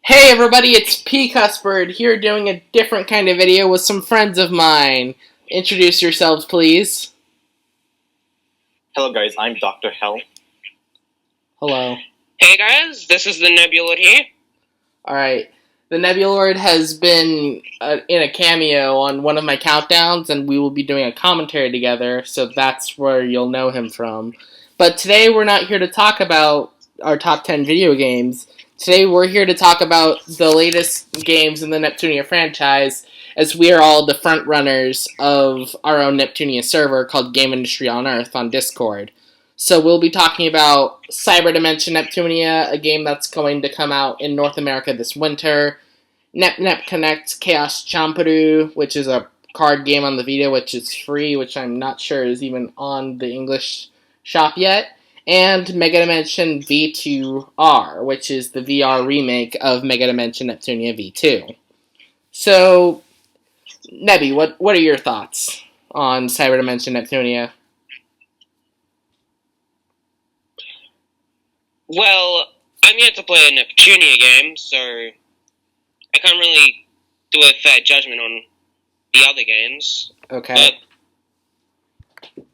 Hey everybody, it's P. Cuthbert here doing a different kind of video with some friends of mine. Introduce yourselves, please. Hello guys, I'm Dr. Hell. Hello. Hey guys, this is the Nebula here. Alright, the Nebulord has been in a cameo on one of my countdowns, and we will be doing a commentary together, so that's where you'll know him from. But today we're not here to talk about our top 10 video games. Today we're here to talk about the latest games in the Neptunia franchise, as we are all the front runners of our own Neptunia server called Game Industry on Earth on Discord. So we'll be talking about Cyber Dimension Neptunia, a game that's going to come out in North America this winter. Nep Connect Chaos Champeru, which is a card game on the Vita, which is free, which I'm not sure is even on the English shop yet. And Mega Dimension V2R, which is the VR remake of Mega Dimension Neptunia V2. So, Nebby, what are your thoughts on Cyber Dimension Neptunia? Well, I'm here to play a Neptunia game, so I can't really do a fair judgment on the other games. Okay. But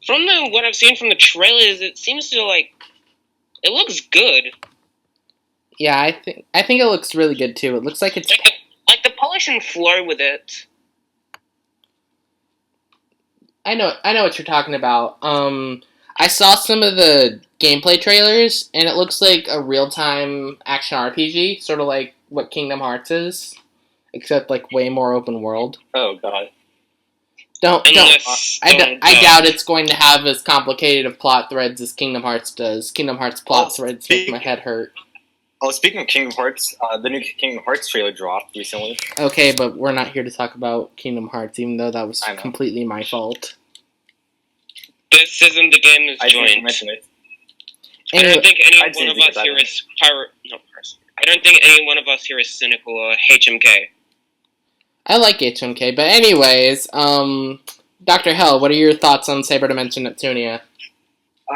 from what I've seen from the trailers, it seems to it looks good. Yeah, I think it looks really good too. It looks like it's like the polish and flow with it. I know what you're talking about. I saw some of the gameplay trailers, and it looks like a real-time action RPG, sort of like what Kingdom Hearts is, except like way more open world. Oh god. I doubt it's going to have as complicated of plot threads as Kingdom Hearts does. Kingdom Hearts plot threads make my head hurt. Oh, speaking of Kingdom Hearts, the new Kingdom Hearts trailer dropped recently. Okay, but we're not here to talk about Kingdom Hearts, even though that was completely my fault. This isn't the game that's joined. I don't think any one of us here is I don't think any one of us here is cynical or HMK. I like HMK, but anyways, Dr. Hell, what are your thoughts on Cyber Dimension Neptunia?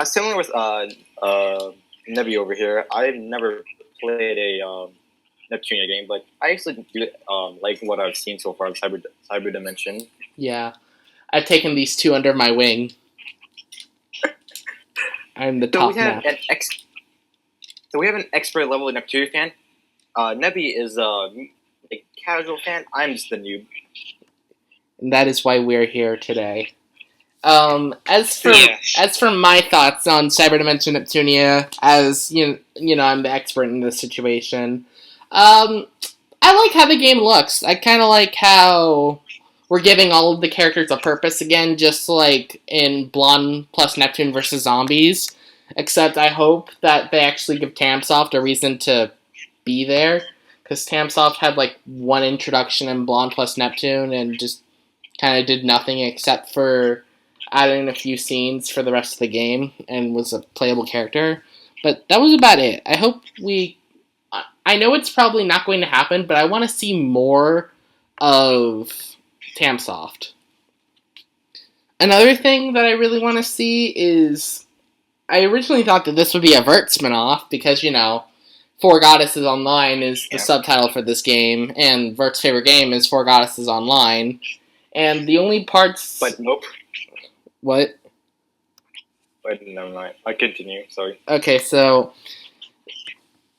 Similar with Nebby over here, I've never played a Neptunia game, but I actually do like what I've seen so far of Cyber Dimension. Yeah, I've taken these two under my wing. I'm the top map. So we have an expert level Neptunia fan. Nebby is a casual fan. I'm just the noob. And that is why we're here today. As for my thoughts on Cyber Dimension Neptunia, as you know, I'm the expert in this situation. I like how the game looks. I kind of like how we're giving all of the characters a purpose again, just like in Blonde plus Neptune versus Zombies. Except I hope that they actually give Tamsoft a reason to be there, because Tamsoft had like one introduction in Blonde plus Neptune and just kind of did nothing except for adding a few scenes for the rest of the game and was a playable character. But that was about it. I hope I know it's probably not going to happen, but I want to see more of Tamsoft. Another thing that I really want to see is, I originally thought that this would be a Vert spinoff because, you know, Four Goddesses Online is the subtitle for this game, and Vert's favorite game is Four Goddesses Online. And the only parts... But nope. What? But never mind. I continue, sorry. Okay, so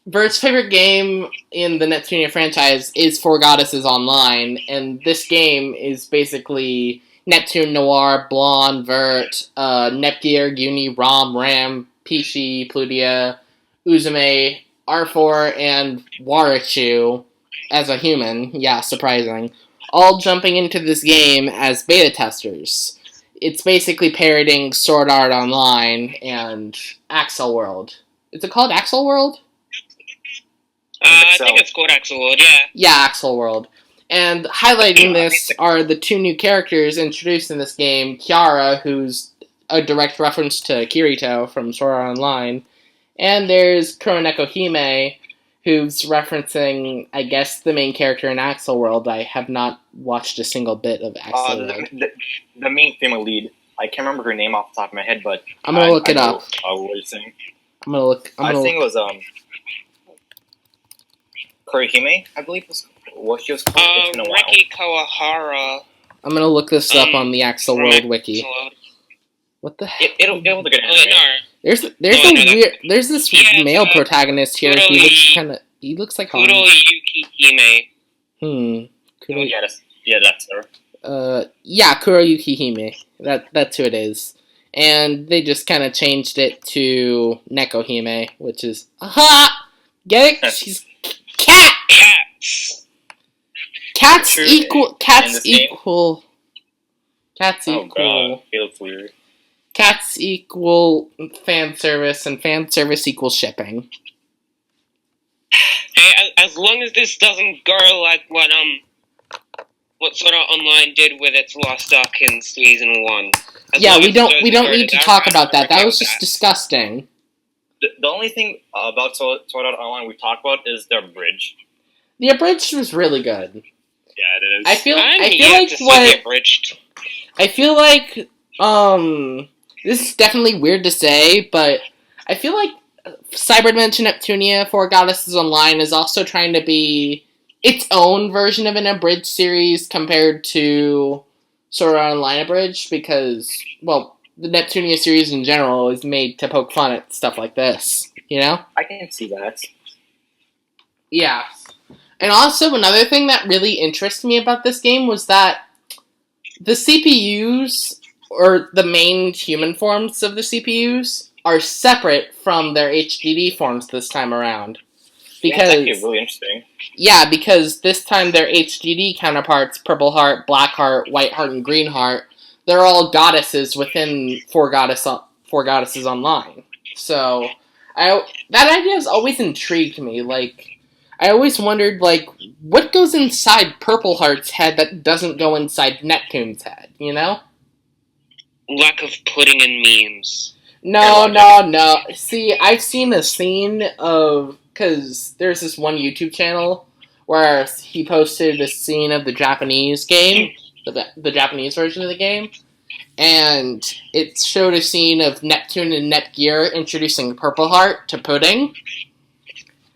Vert's favorite game in the Neptunia franchise is Four Goddesses Online, and this game is basically Neptune, Noir, Blonde, Vert, Nepgear, Uni, Ram, Pishi, Plutia, Uzume, R4, and Warachu as a human. Yeah, surprising. All jumping into this game as beta testers. It's basically parroting Sword Art Online and Axel World. Is it called Axel World? I think it's called Axel World, yeah. Yeah, Axel World. And highlighting this are the two new characters introduced in this game, Kiara, who's a direct reference to Kirito from Sword Art Online, and there's Kuroneko Hime, who's referencing, I guess, the main character in Axel World. I have not watched a single bit of Axel World. The main female lead. I can't remember her name off the top of my head, but I'm gonna look it up. What you're saying? I think it was Kurihime, I believe was what she was called. It's been a while. Reki Kawahara. I'm gonna look this up on the Axel World Wiki. What the heck? It'll look at it. There's this male protagonist here. He looks like Kuro Yukihime. Yeah, that's her. Kuro Yukihime. That's who it is. And they just kind of changed it to Nekohime, which is get it? She's cat. Cats equal. Oh god, it looks weird. Cats equal fan service, and fan service equals shipping. Hey, as long as this doesn't go like what Sword Art Online did with its Lost Ark in season 1. We don't need to talk about that. That was just disgusting. The only thing about Sword Art Online we talked about is their bridge. The abridged was really good. Yeah, it is. I feel like this is definitely weird to say, but I feel like Cyber Dimension Neptunia 4 Goddesses Online is also trying to be its own version of an abridged series compared to Sword Art Online abridged, because, well, the Neptunia series in general is made to poke fun at stuff like this, you know? I can see that. Yeah. And also, another thing that really interested me about this game was that the CPUs, or the main human forms of the CPUs, are separate from their HDD forms this time around. Because, that's actually really interesting. Yeah, because this time their HDD counterparts, Purple Heart, Black Heart, White Heart, and Green Heart, they're all goddesses within Four Goddesses Online. So, that idea has always intrigued me. Like, I always wondered, like, what goes inside Purple Heart's head that doesn't go inside Neptune's head, you know? Lack of pudding and memes. No. See, I've seen a scene of... Because there's this one YouTube channel where he posted a scene of the Japanese game, the Japanese version of the game, and it showed a scene of Neptune and Netgear introducing Purple Heart to Pudding.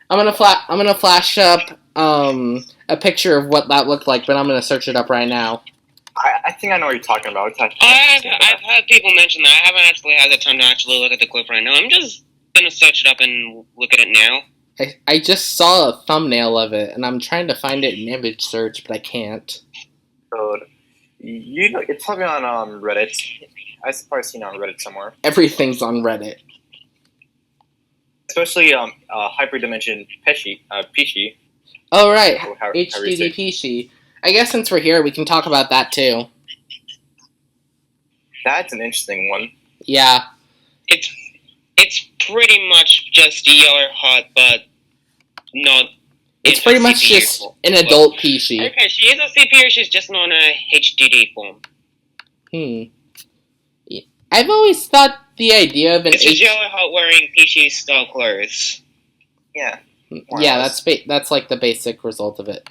I'm gonna flash up a picture of what that looked like, but I'm gonna search it up right now. I think I know what you're talking about. I've had people mention that. I haven't actually had the time to actually look at the clip right now. I'm just gonna search it up and look at it now. I just saw a thumbnail of it, and I'm trying to find it in image search, but I can't. Good. You know, it's probably on Reddit. I've probably seen it on Reddit somewhere. Everything's on Reddit. Especially Hyperdimension Peachy. Oh, right. HDD Peachy. I guess since we're here, we can talk about that, too. That's an interesting one. Yeah. It's pretty much just Yellow Heart, but not... It's pretty much just an adult Peachy. Okay, she is a CPU, she's just not in a HDD form. I've always thought the idea of an... It's a Yellow Heart wearing Peachy-style clothes. Yeah. Yeah, that's like the basic result of it.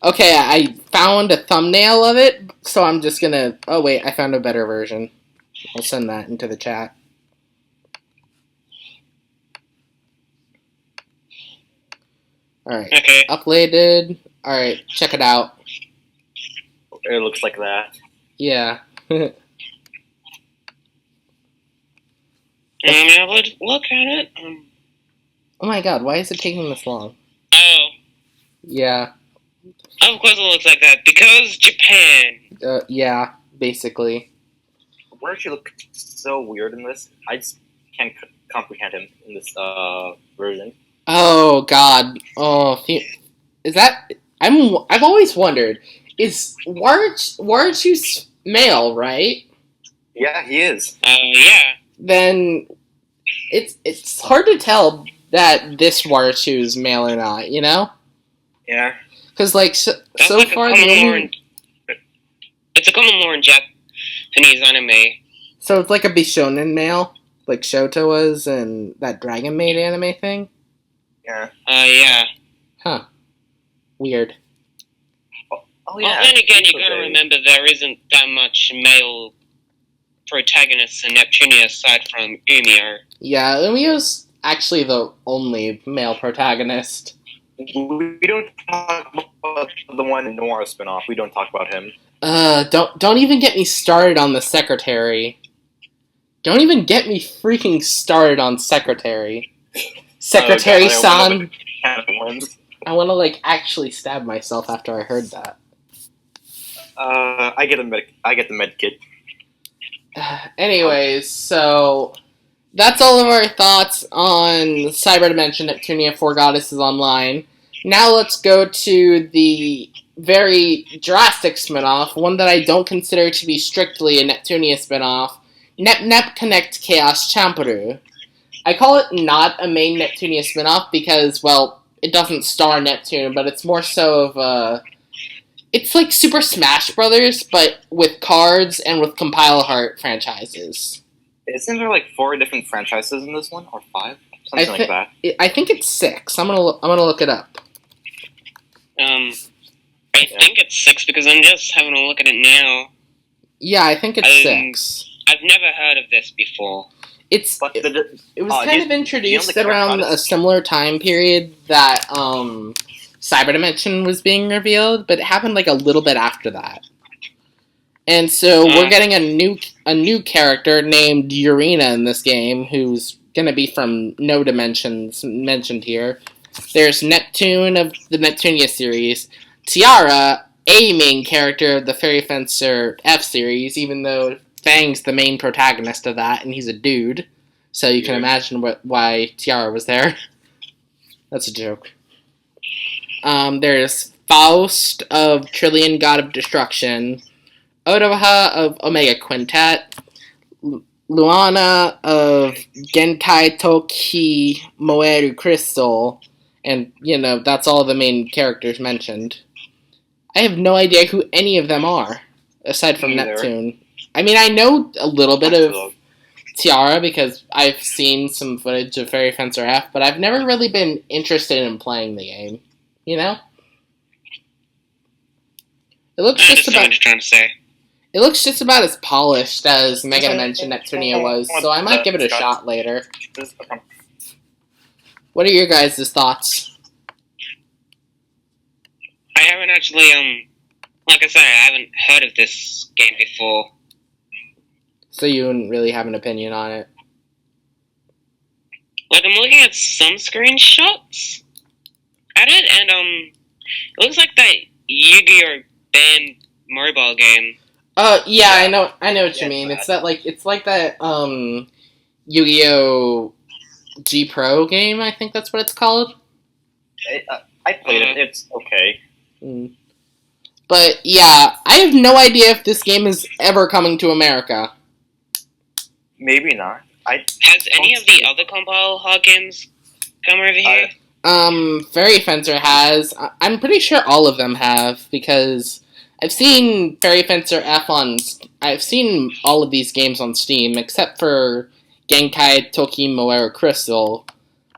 Okay, I found a thumbnail of it, so I'm just gonna... Oh, wait, I found a better version. I'll send that into the chat. Alright, okay. Uploaded. Alright, check it out. It looks like that. Yeah. Look at it. Oh my god, why is it taking this long? Oh. Yeah. Of course it looks like that, because Japan. Yeah, basically. Where does she look so weird in this? I just can't comprehend him in this version. Oh god. Oh, is that... I've always wondered, is Warachu's male, right? Yeah, he is. Yeah. Then it's hard to tell that this Warachu is male or not, you know? Yeah. Because, like, so far it's a common lore in Japanese anime. So it's like a Bishonen male, like Shoto was in that Dragon Maid anime thing? Yeah. Yeah. Huh. Weird. Oh yeah. Well, then again, you gotta remember there isn't that much male protagonists in Neptunia aside from Umio. Yeah, Umio's actually the only male protagonist. We don't talk about the one Noir spinoff. We don't talk about him. Don't even get me started on the Secretary. Don't even get me freaking started on Secretary. Secretary-san. I want to actually stab myself after I heard that. I get the med kit. Anyways, so that's all of our thoughts on Cyber Dimension Neptunia 4 Goddesses Online. Now let's go to the very drastic spin-off, one that I don't consider to be strictly a Neptunia spin-off, Nep Connect Chaos Champeru. I call it not a main Neptunia spin-off because, well, it doesn't star Neptune, but it's more so of a... It's like Super Smash Brothers, but with cards and with Compile Heart franchises. Isn't there 4 different franchises in this one, or 5? Something like that. I think it's 6. I'm gonna look it up. I think it's 6 because I'm just having a look at it now. Yeah, I think it's 6. I've never heard of this before. It was kind of introduced around a similar time period that Cyber Dimension was being revealed, but it happened a little bit after that. And so we're getting a new character named Urena in this game, who's gonna be from no dimensions mentioned here. There's Neptune of the Neptunia series, Tiara, a main character of the Fairy Fencer F series, even though Fang's the main protagonist of that, and he's a dude. So you can imagine why Tiara was there. That's a joke. There's Faust of Trillion God of Destruction, Odoha of Omega Quintet, Luana of Genkai Toki Moeru Crystal, and, that's all the main characters mentioned. I have no idea who any of them are, aside from Neptune. I mean, I know a little bit of Tiara because I've seen some footage of Fairy Fencer F, but I've never really been interested in playing the game. It looks just about... what you're trying to say. It looks just about as polished as Mega Dimension Neptunia was, so I might give it a shot later. What are your guys' thoughts? I haven't actually, like I said, I haven't heard of this game before. So you wouldn't really have an opinion on it? I'm looking at some screenshots at it, and, it looks like that Yu-Gi-Oh! Band mobile game. Yeah, I know what you mean. It's that, it's like that, Yu-Gi-Oh! G Pro game, I think that's what it's called. I played it. It's okay. But, yeah, I have no idea if this game is ever coming to America. Maybe not. Has any of the other Compile Heart games come over here? Fairy Fencer has. I'm pretty sure all of them have, because I've seen Fairy Fencer F I've seen all of these games on Steam, except for Genkai Toki Moeru Crystal.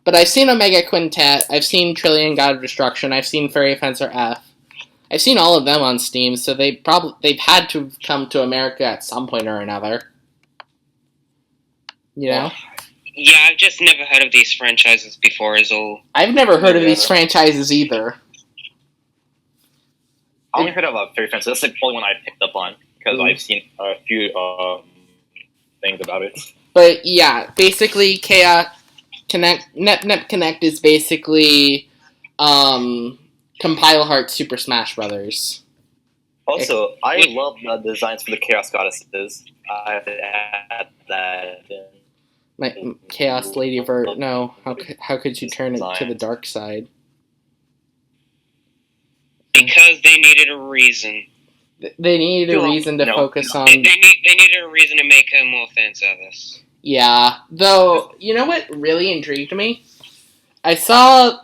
But I've seen Omega Quintet, I've seen Trillion God of Destruction, I've seen Fairy Fencer F. I've seen all of them on Steam, so they've had to come to America at some point or another. Yeah, I've just never heard of these franchises before, is all. I've never heard of these franchises either. I only heard of Fairy Fencer. That's the only one I picked up on, because I've seen a few things about it. But yeah, basically, Chaos Connect, Nep Connect is basically Compile Heart Super Smash Brothers. Also, I love the designs for the Chaos Goddesses. I have to add that in. Chaos Lady Vert. No, how could you turn it to the dark side? Because they needed a reason. They needed a reason to focus on... They needed a reason to make a more fan service. Yeah, though, you know what really intrigued me? I saw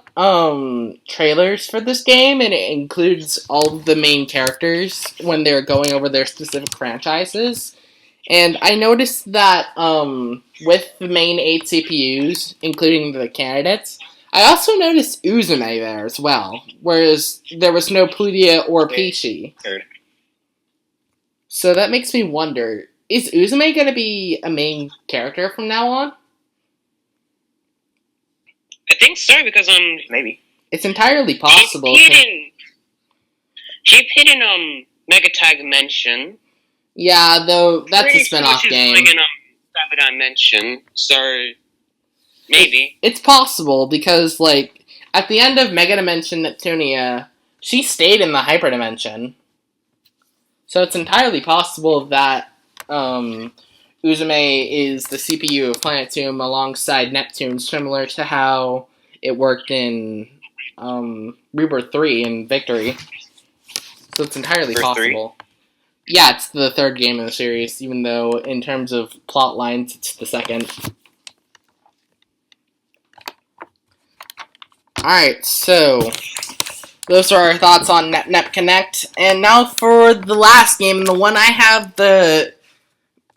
trailers for this game, and it includes all of the main characters when they're going over their specific franchises. And I noticed that with the main 8 CPUs, including the candidates, I also noticed Uzume there as well, whereas there was no Plutia or Peachy. So that makes me wonder, is Uzume going to be a main character from now on? I think so, because maybe. It's entirely possible. He appeared in Mega Tag Dimension. Yeah, though that's a spin-off game. Like in Cyber Dimension, so maybe it's possible because like at the end of Mega Dimension Neptunia, she stayed in the hyperdimension. So it's entirely possible that Uzume is the CPU of Planetune alongside Neptune, similar to how it worked in Rebirth 3 and Victory. So it's entirely possible. 3? Yeah, it's the third game in the series, even though in terms of plot lines, it's the second. Alright, so those are our thoughts on Nep Connect. And now for the last game, the one I have the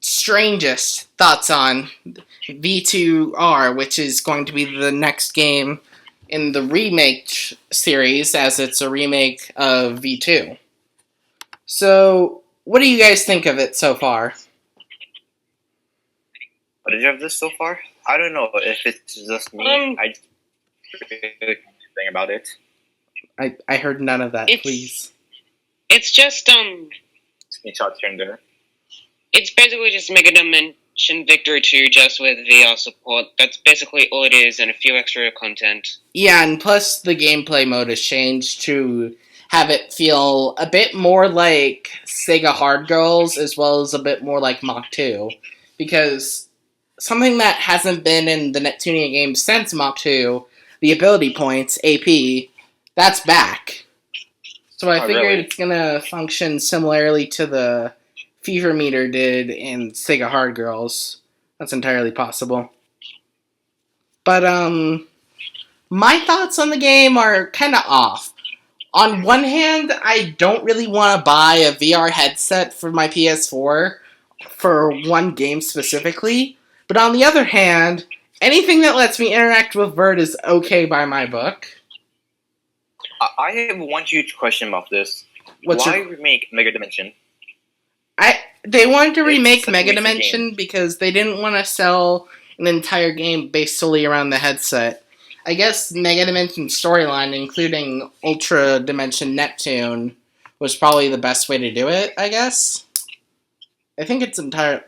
strangest thoughts on, V2R, which is going to be the next game in the remake series, as it's a remake of V2. So, what do you guys think of it so far? What did you have this so far? I don't know if it's just me. I really thing about it. I heard none of that, please. It's just, Screenshot here and there. It's basically just Mega Dimension Victory 2 just with VR support. That's basically all it is, and a few extra content. Yeah, and plus the gameplay mode has changed to have it feel a bit more like Sega Hard Girls, as well as a bit more like Mach 2. Because something that hasn't been in the Neptunia games since Mach 2, the ability points, AP, that's back. So I figured it's going to function similarly to the Fever Meter did in Sega Hard Girls. That's entirely possible. But, my thoughts on the game are kind of off. On one hand, I don't really want to buy a VR headset for my PS4 for one game specifically. But on the other hand, anything that lets me interact with Vert is okay by my book. I have one huge question about this. Why remake Mega Dimension? They wanted to remake Mega Dimension because they didn't want to sell an entire game based solely around the headset. I guess Mega Dimension's storyline, including Ultra Dimension Neptune, was probably the best way to do it, I guess. I think it's entire...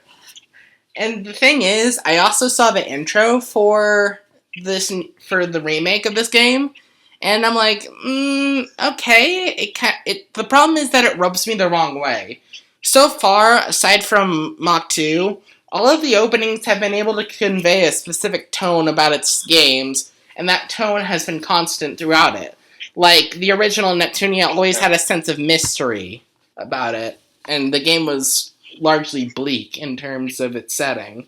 And the thing is, I also saw the intro for the remake of this game, and I'm like, okay. The problem is that it rubs me the wrong way. So far, aside from Mach 2, all of the openings have been able to convey a specific tone about its games, and that tone has been constant throughout it. Like, the original Neptunia always had a sense of mystery about it, and the game was largely bleak in terms of its setting.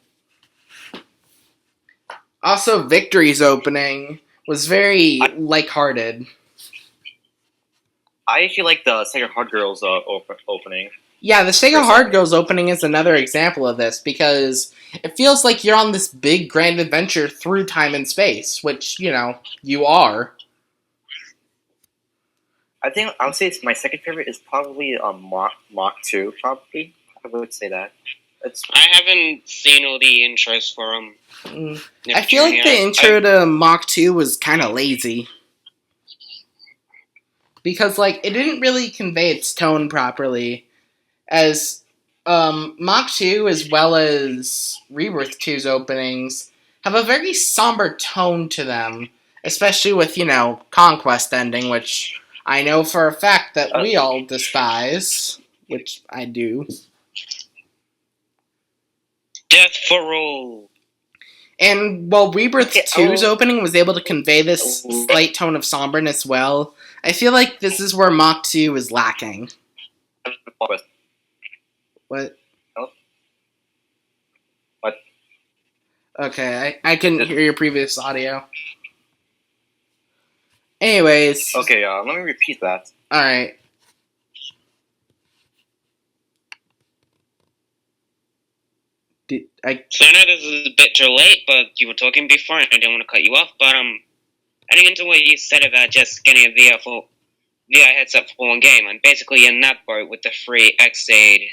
Also, Victory's opening was very lighthearted. I actually like the Sega Hard Girls opening. Yeah, the Sega Hard Girls opening is another example of this, because it feels like you're on this big grand adventure through time and space, which, you are. I think I would say my second favorite is probably Mach 2, probably. I would say that. I haven't seen all the intros for I feel like the intro to Mach 2 was kind of lazy. Because, it didn't really convey its tone properly. As Mach 2, as well as Rebirth 2's openings, have a very somber tone to them. Especially with, Conquest ending, which I know for a fact that we all despise. Which I do. Death for all. And while Rebirth 2's opening was able to convey this slight tone of somberness well, I feel like this is where Mach 2 is lacking. What? What? Okay, I couldn't hear your previous audio. Anyways. Okay, let me repeat that. Alright. So I know this is a bit too late, but you were talking before and I didn't want to cut you off, but adding into what you said about just getting a VR headset for one game, I'm basically in that boat with the free Xade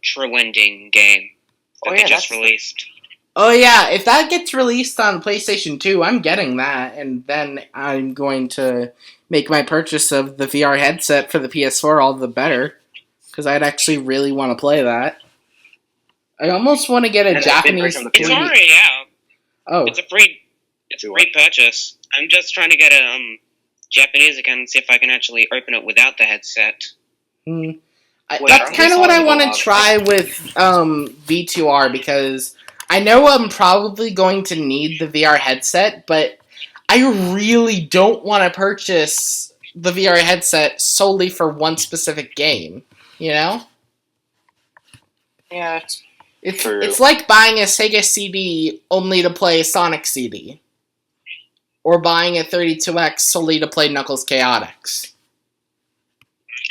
True Ending game that they just released. Oh yeah, if that gets released on PlayStation 2, I'm getting that, and then I'm going to make my purchase of the VR headset for the PS4 all the better, because I'd actually really want to play that. I almost want to get a And a big Japanese version of the 3D. It's already out. Oh, It's a free purchase. I'm just trying to get a Japanese again and see if I can actually open it without the headset. Wait, that's aren't kind they of what I selling, want to try with V2R, because I know I'm probably going to need the VR headset, but I really don't want to purchase the VR headset solely for one specific game, you know? Yeah, It's true. it's like buying a Sega CD only to play Sonic CD, or buying a 32X solely to play Knuckles Chaotix.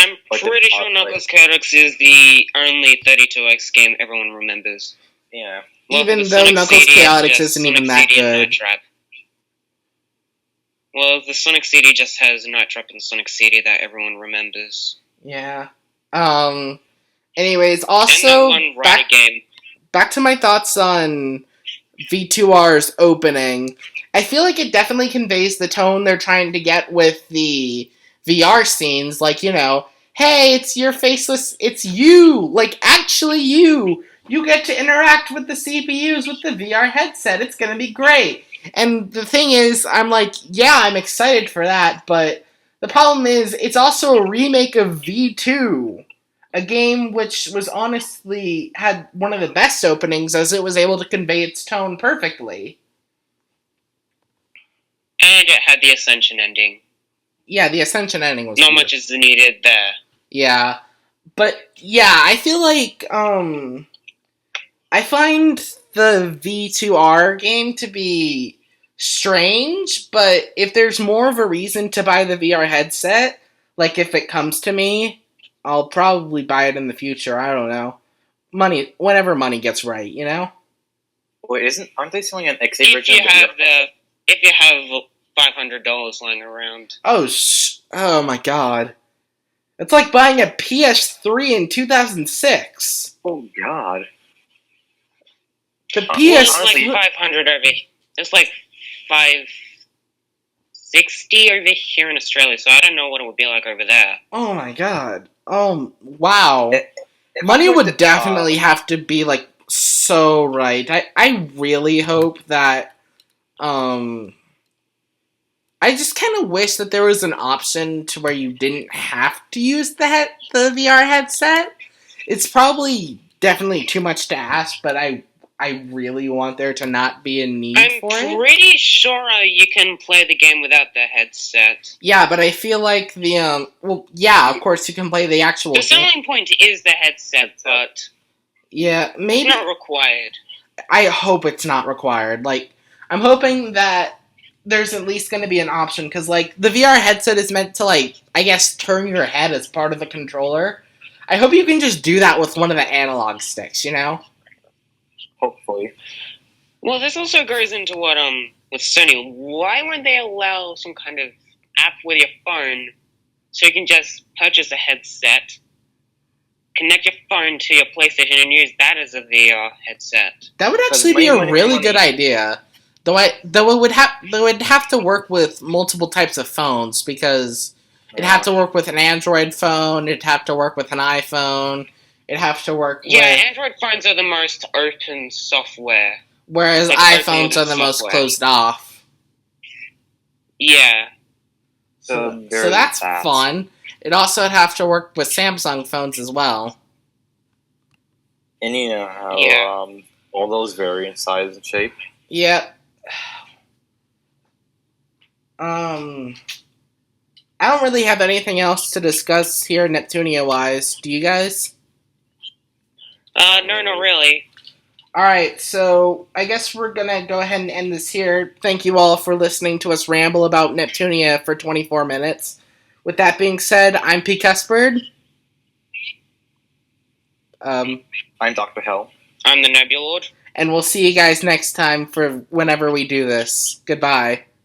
I'm pretty sure Knuckles Chaotix is the only 32X game everyone remembers. Yeah. Even the though Sonic Knuckles CD is Chaotix just isn't Sonic even that CD and good. Night Trap. Well, the Sonic CD just has Night Trap and Sonic CD that everyone remembers. Yeah. Anyways, And that also one Rider game. back to my thoughts on V2R's opening. I feel like it definitely conveys the tone they're trying to get with the VR scenes. Like, you know, hey, it's your faceless, it's you! Like, actually you! You get to interact with the CPUs with the VR headset. It's gonna be great. And the thing is, I'm like, yeah, I'm excited for that, but the problem is, it's also a remake of V2. A game which was honestly had one of the best openings, as it was able to convey its tone perfectly. And it had the Ascension ending. Yeah, the Ascension ending was Not beautiful. much is needed there. Yeah. But yeah, I feel like I find the V2R game to be strange, but if there's more of a reason to buy the VR headset, like if it comes to me, I'll probably buy it in the future. I don't know. Whenever money gets right, you know? Wait, aren't they selling an XA version? If you have $500 lying around. Oh my god. It's like buying a PS3 in 2006. Oh god. The Well, PS. it's like 500 over. It's like 560 over here in Australia, so I don't know what it would be like over there. Oh my god. Oh wow. If Money I'm would going to- definitely have to be like so right. I really hope that I just kind of wish that there was an option to where you didn't have to use the VR headset. It's probably definitely too much to ask, but I really want there to not be a need for it. I'm pretty sure you can play the game without the headset. Yeah, but I feel like the well, yeah, of course you can play the actual The game. selling point is the headset, but Yeah, maybe it's not required. I hope it's not required. Like, I'm hoping that there's at least going to be an option, because, like, the VR headset is meant to, like, I guess, turn your head as part of the controller. I hope you can just do that with one of the analog sticks, you know? Hopefully. Well, this also goes into what, with Sony. Why wouldn't they allow some kind of app with your phone so you can just purchase a headset, connect your phone to your PlayStation, and use that as a VR headset? That would actually be a really good idea. Though it would have to work with multiple types of phones, because it'd have to work with an Android phone, it'd have to work with an iPhone, it'd have to work with... Android phones are the most open software. Whereas iPhones are the most closed off. Yeah. So that's fun. It also would have to work with Samsung phones as well. And you know how all those vary in size and shape? Yeah. I don't really have anything else to discuss here Neptunia-wise. Do you guys? No, not really. Alright, so I guess we're gonna go ahead and end this here. Thank you all for listening to us ramble about Neptunia for 24 minutes. With that being said, I'm P. Cuspard. I'm Dr. Hell. I'm the Nebula Lord. And we'll see you guys next time for whenever we do this. Goodbye.